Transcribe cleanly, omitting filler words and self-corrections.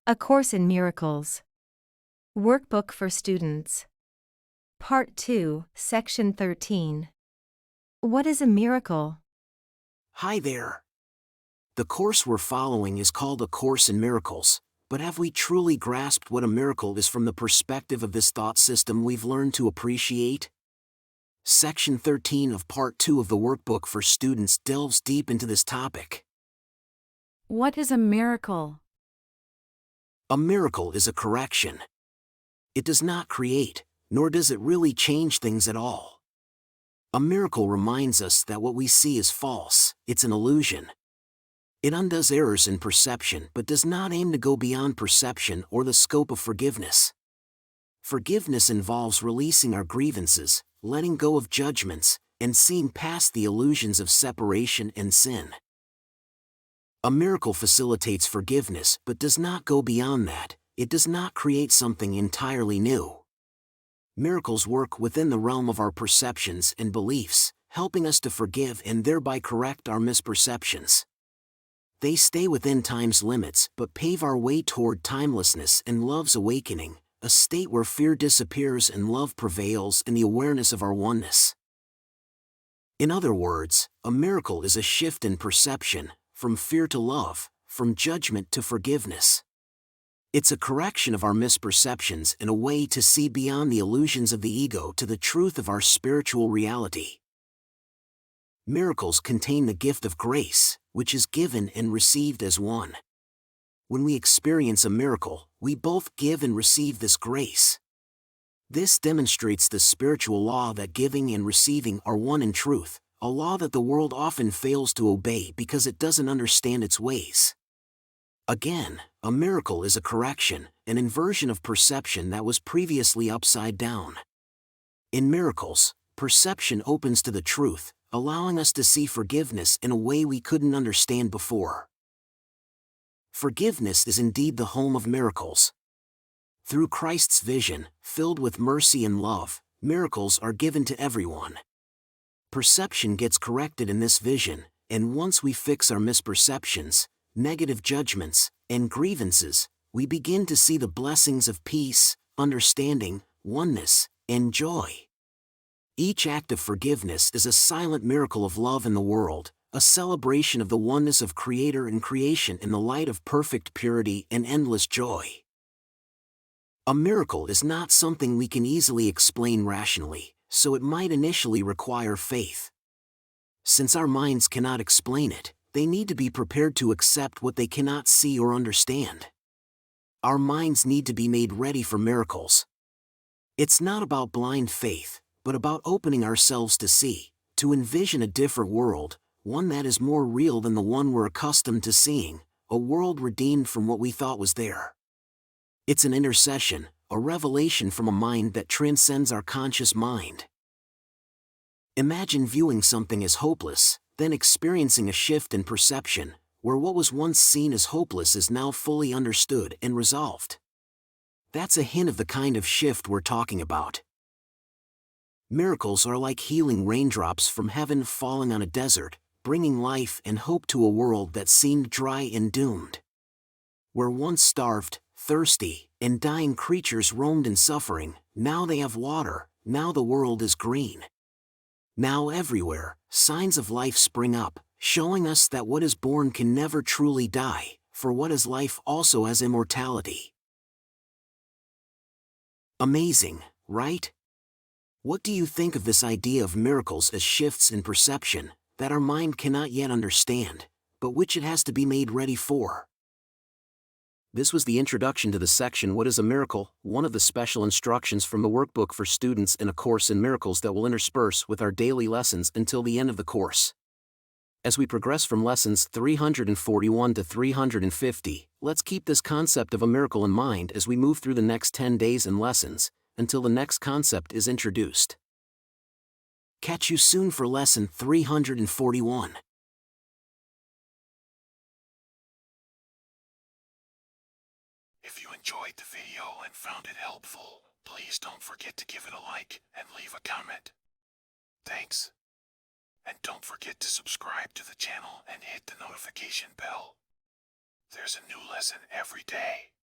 A Course in Miracles. Workbook for Students. Part 2, Section 13. What is a miracle? Hi there. The course we're following is called A Course in Miracles, but have we truly grasped what a miracle is from the perspective of this thought system we've learned to appreciate? Section 13 of Part 2 of the Workbook for Students delves deep into this topic. What is a miracle? A miracle is a correction. It does not create, nor does it really change things at all. A miracle reminds us that what we see is false, it's an illusion. It undoes errors in perception but does not aim to go beyond perception or the scope of forgiveness. Forgiveness involves releasing our grievances, letting go of judgments, and seeing past the illusions of separation and sin. A miracle facilitates forgiveness but does not go beyond that. It does not create something entirely new. Miracles work within the realm of our perceptions and beliefs, helping us to forgive and thereby correct our misperceptions. They stay within time's limits but pave our way toward timelessness and love's awakening, a state where fear disappears and love prevails in the awareness of our oneness. In other words, a miracle is a shift in perception, from fear to love, from judgment to forgiveness. It's a correction of our misperceptions and a way to see beyond the illusions of the ego to the truth of our spiritual reality. Miracles contain the gift of grace, which is given and received as one. When we experience a miracle, we both give and receive this grace. This demonstrates the spiritual law that giving and receiving are one in truth, a law that the world often fails to obey because it doesn't understand its ways. Again, a miracle is a correction, an inversion of perception that was previously upside down. In miracles, perception opens to the truth, allowing us to see forgiveness in a way we couldn't understand before. Forgiveness is indeed the home of miracles. Through Christ's vision, filled with mercy and love, miracles are given to everyone. Perception gets corrected in this vision, and once we fix our misperceptions, negative judgments, and grievances, we begin to see the blessings of peace, understanding, oneness, and joy. Each act of forgiveness is a silent miracle of love in the world, a celebration of the oneness of Creator and creation in the light of perfect purity and endless joy. A miracle is not something we can easily explain rationally, so it might initially require faith. Since our minds cannot explain it, they need to be prepared to accept what they cannot see or understand. Our minds need to be made ready for miracles. It's not about blind faith, but about opening ourselves to see, to envision a different world, one that is more real than the one we're accustomed to seeing, a world redeemed from what we thought was there. It's an intercession, a revelation from a mind that transcends our conscious mind. Imagine viewing something as hopeless, then experiencing a shift in perception, where what was once seen as hopeless is now fully understood and resolved. That's a hint of the kind of shift we're talking about. Miracles are like healing raindrops from heaven falling on a desert, bringing life and hope to a world that seemed dry and doomed. Where once starved, thirsty, and dying creatures roamed in suffering, now they have water, now the world is green. Now everywhere, signs of life spring up, showing us that what is born can never truly die, for what is life also has immortality. Amazing, right? What do you think of this idea of miracles as shifts in perception, that our mind cannot yet understand, but which it has to be made ready for? This was the introduction to the section What is a Miracle, one of the special instructions from the workbook for students in A Course in Miracles that will intersperse with our daily lessons until the end of the course. As we progress from lessons 341 to 350, let's keep this concept of a miracle in mind as we move through the next 10 days and lessons, until the next concept is introduced. Catch you soon for lesson 341. If you enjoyed the video and found it helpful, please don't forget to give it a like and leave a comment. Thanks. And don't forget to subscribe to the channel and hit the notification bell. There's a new lesson every day.